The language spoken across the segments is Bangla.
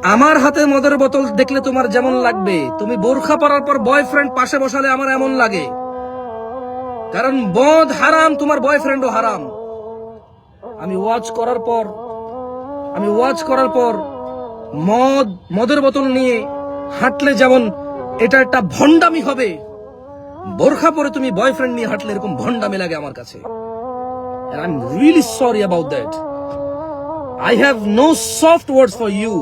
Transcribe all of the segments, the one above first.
আমার হাতে মদের বোতল দেখলে তোমার যেমন লাগবে, তুমি বোরখা পরার পর বয়ফ্রেন্ড পাশে বসালে আমার এমন লাগে। কারণ মদ হারাম, তোমার বয়ফ্রেন্ডও হারাম। আমি ওয়াজ করার পর মদের বোতল নিয়ে হাঁটলে যেমন এটা একটা ভণ্ডামি হবে, বোরখা পরে তুমি বয়ফ্রেন্ড নিয়ে হাঁটলে এরকম ভণ্ডামি লাগে আমার কাছে। And I'm really sorry about that. I have no soft words for you.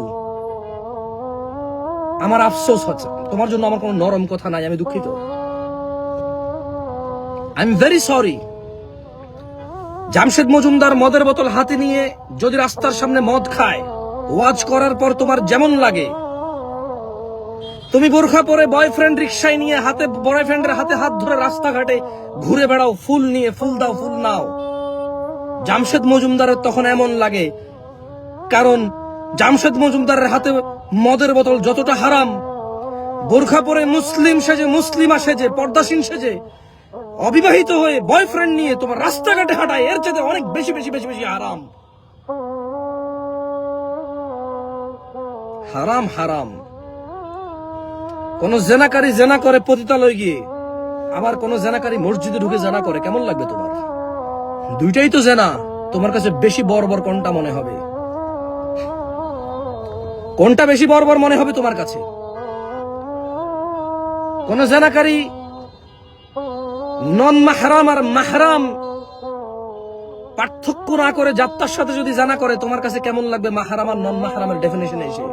আমার আফসোস হচ্ছে, তোমার জন্য আমার কোনো নরম কথা নাই, আমি দুঃখিত। I'm very sorry. Jamshed Majumdar মদের বোতল হাতে নিয়ে যদি রাস্তার সামনে মদ খায়, ওয়াজ করার পর তোমার যেমন লাগে, তুমি বোরখা পরে বয়ফ্রেন্ড রিক্সায় নিয়ে বয়ফ্রেন্ডের হাতে হাত ধরে রাস্তাঘাটে ঘুরে বেড়াও, ফুল নিয়ে, ফুল দাও, ফুল নাও, জামশেদ মজুমদারের তখন এমন লাগে। কারণ জামশেদ মজুমদারের হাতে মদের বোতল যতটা হারাম, বোরখা পরে মুসলিমা সেজে পর্দাসীন সেজে অবিবাহিত হয়ে বয়ফ্রেন্ড নিয়ে তোমার রাস্তাঘাটে হাঁটায়, এর চেয়ে অনেক বেশি বেশি বেশি বেশি হারাম। হারাম হারাম। কোন জেনাকারী জেনা করে পতিতালয় গিয়ে, আবার কোন জেনাকারী মসজিদে ঢুকে জেনা করে, কেমন লাগবে তোমার? দুইটাই তো জেনা। তোমার কাছে বেশি বর্বর কোনটা মনে হবে? কোনটা বেশি বর্বর মনে হবে তোমার কাছে? কোন জেনাকারী নন মাহরাম আর মাহরাম পার্থক্য না করে যাত্রার সাথে যদি জানা করে, তোমার কাছে কেমন লাগবে? মাহরাম আর নন মাহরামের ডেফিনেশন এসে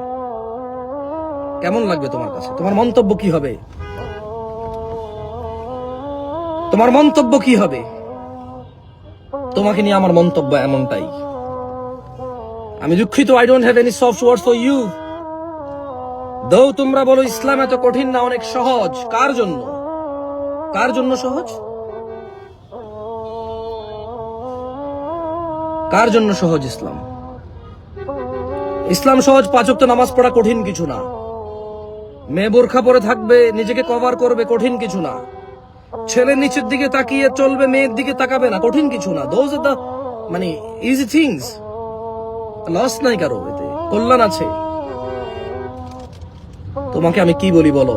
কেমন লাগবে তোমার কাছে? তোমার মন্তব্য কি হবে? তোমার মন্তব্য কি হবে? তোমাকে নিয়ে আমার মন্তব্য এমনটাই। আমি দুঃখিত, I don't have any soft words for you. Though তোমরা বলো ইসলাম এত কঠিন না, অনেক সহজ। কার জন্য? কার জন্য সহজ? কার জন্য সহজ ইসলাম? ইসলাম সহজ। 5 ওয়াক্ত নামাজ পড়া কঠিন কিছু না। মেয়ে বোরখা পরে থাকবে, নিজেকে কভার করবে, কঠিন কিছু না। ছেলে নিচের দিকে তাকিয়ে চলবে, মেয়ের দিকে তাকাবে না, কঠিন কিছু না। Those are the easy things. Loss নাই কারো, এতে কল্যাণ আছে। তোমাকে আমি কি বলি বলো?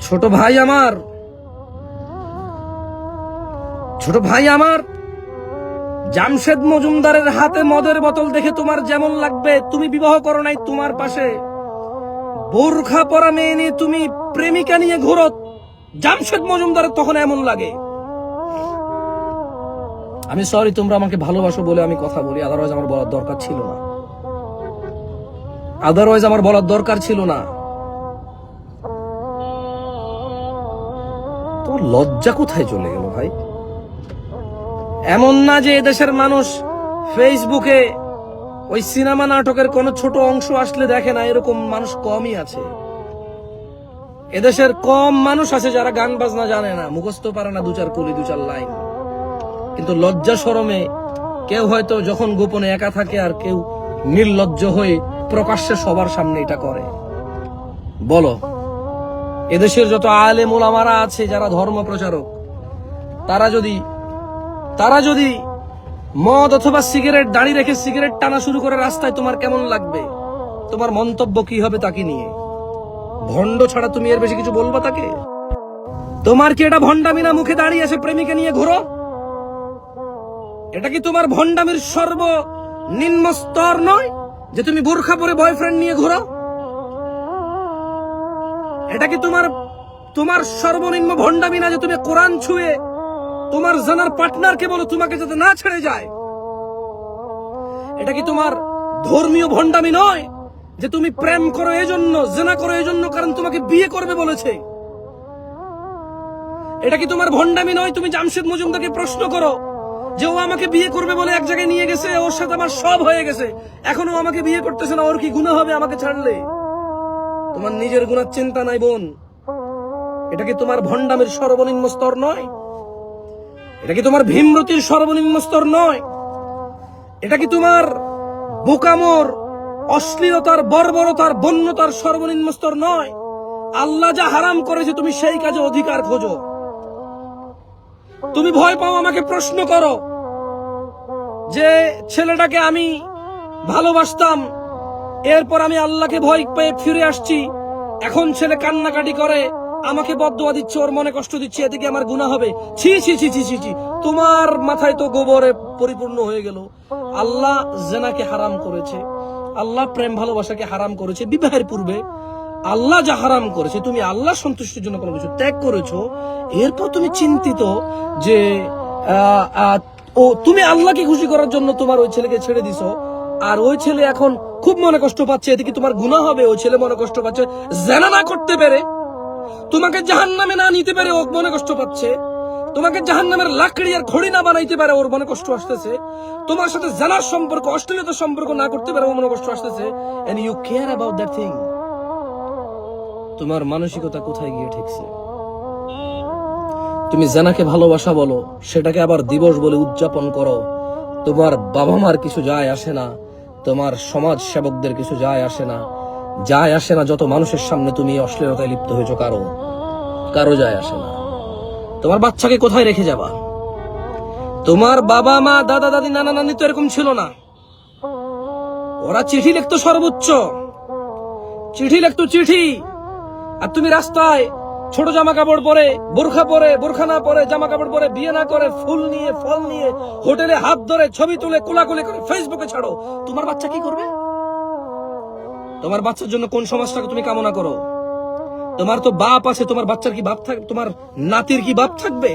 ছোট ভাই আমার জামশেদ মজুমদারের হাতে মদের বোতল দেখে তোমার যেমন লাগবে, তুমি বিবাহ করো নাই, তোমার পাশে বোরখা পরা মেয়ে নিয়ে তুমি প্রেমিকা নিয়ে ঘুরো, জামশেদ মজুমদারের তখন এমন লাগে। আমি সরি, তোমরা আমাকে ভালোবাসো বলে আমি কথা বলি, আদারওয়াইজ আমার বলার দরকার ছিল না। তোমার লজ্জা কোথায় চলে গেল ভাই? এমন না যে এদেশের মানুষ ফেসবুকে ওই সিনেমা নাটকের কোন ছোট অংশ আসলে দেখে না, এরকম মানুষ কমই আছে। এদেশের কম মানুষ আছে যারা গান বাজনা জানে না, মুখস্থ পারে না 2-4 কলি 2-4 লাইন। কিন্তু লজ্জা শরমে কেউ হয়তো যখন গোপনে একা থাকে, আর কেউ নির্লজ্জ হয়ে প্রকাশ্যে সবার সামনে এটা করে। বলো, এদেশের যত আলেম ওলামারা আছে যারা ধর্ম প্রচারক, তারা যদি মদ অথবা সিগারেট দাঁড়িয়ে রেখে সিগারেট টানা শুরু করে রাস্তায়, তোমার কেমন লাগবে? তোমার মন্তব্য কি হবে তাকে নিয়ে? ভণ্ড ছাড়া তুমি এর বেশি কিছু বলবা তাকে? তোমার কি এটা ভণ্ডামি না? মুখে দাঁড়িয়ে এসে প্রেমিকা নিয়ে ঘোরো। এটা কি তোমার ভণ্ডামির সর্বনিম্ন স্তর নয় যে তুমি বোরখা পরে বয়ফ্রেন্ড নিয়ে ঘোরো? এটা কি তোমার সর্বনিম্ন ভণ্ডামি না যে তুমি কোরআন ছুঁয়ে তোমার জানার পার্টনারকে বলো তোমাকে যাতে না ছেড়ে যায়? এটা কি তোমার ধর্মীয় ভণ্ডামি নয় যে তুমি প্রেম করো এজন্য, জেনা করো এজন্য কারণ তোমাকে বিয়ে করবে বলেছে? এটা কি তোমার ভণ্ডামি নয় তুমি জামশেদ মজুমদারকে প্রশ্ন করো যে ও আমাকে বিয়ে করবে বলে এক জায়গায় নিয়ে গেছে, ওর সাথে আমার সব হয়ে গেছে, এখনো আমাকে বিয়ে করতেছে না, ওর কি গুনাহ হবে আমাকে ছাড়লে? তোমার নিজের গুনার চিন্তা নাই বোন? এটা কি তোমার ভণ্ডামির সর্বনিম্ন স্তর নয়? এটা কি তোমার ভীমরতির সর্বনিম্ন স্তর নয়? এটা কি তোমার বোকামোর, অশ্লীলতার, বর্বরতার, বন্যতার সর্বনিম্ন স্তর নয়? আল্লাহ যা হারাম করেছে তুমি সেই কাজে অধিকার খোঁজো। তুমি ভয় পাও আমাকে প্রশ্ন করো যে ছেলেটাকে আমি ভালোবাসতাম, এরপর আমি আল্লাহকে ভয় পেয়ে ফিরে আসছি। এখন ছেলে কান্নাকাটি করে, আমাকে বদদুয়া দিচ্ছে, ওর মনে কষ্ট দিচ্ছে, এতে কি আমার গুনাহ হবে? ছি ছি ছি ছি ছি ছি, তোমার মাথায় তো গোবরে পরিপূর্ণ হয়ে গেল। আল্লাহ জেনাকে হারাম করেছে, আল্লাহ প্রেম ভালোবাসাকে হারাম করেছে বিবাহের পূর্বে। আল্লাহ যা হারাম করেছে, তুমি আল্লাহ সন্তুষ্টির জন্য কোনো কিছু ত্যাগ করেছো, এরপর তুমি চিন্তিত যে ও তুমি আল্লাহকে খুশি করার জন্য তোমার ওই ছেলেকে ছেড়ে দিছো, আর ওই ছেলে এখন খুব মনে কষ্ট পাচ্ছে, এদিকে তোমার গুনাহ হবে। ওই ছেলে মনে কষ্ট পাচ্ছে জেনা না করতে পেরে, তোমাকে জাহান্নামে না নিতে পারে ও মনে কষ্ট পাচ্ছে, তোমাকে জাহান্নামের লাকড়ি আর খড়ি না বানাইতে পারে ওর মনে কষ্ট আসতেছে, তোমার সাথে জেনার সম্পর্ক, অশ্লীলতার সম্পর্ক না করতে পারে ওর মনে কষ্ট আসতেছে, and you care about that thing. তোমার মানসিকতা কোথায় গিয়ে ঠেকছে? তুমি জেনাকে ভালোবাসা বলো, সেটাকে আবার দিবস বলে উদযাপন করো। তোমার বাবা মার কিছু যায় আসে না, তোমার সমাজ সেবকদের কিছু যায় আসে না, যায় আসে না যত মানুষের সামনে তুমি অশ্লীলতায় লিপ্ত হয়েছো, কারো যায় আসে না। তোমার বাচ্চাকে কোথায় রেখে যাবা? তোমার বাবা মা, দাদা দাদি, নানা নানি তো এরকম ছিল না। ওরা চিঠি লিখতো, সর্বোচ্চ চিঠি লিখতো, চিঠি। আর তুমি রাস্তায় ছোট জামা কাপড় পরে, বোরখা না পরে, জামা কাপড় পরে, বিয়ে না করে, ফুল নিয়ে, ফল নিয়ে, হোটেলে হাত ধরে ছবি তুলে কোলাকুলি করে ফেসবুকে ছাড়ো। তোমার বাচ্চা কি করবে? তোমার বাচ্চার জন্য কোন সমাজটাকে তুমি কামনা করো? তোমার তো বাপ আছে, তোমার বাচ্চার কি বাপ থাকবে? তোমার নাতির কি বাপ থাকবে?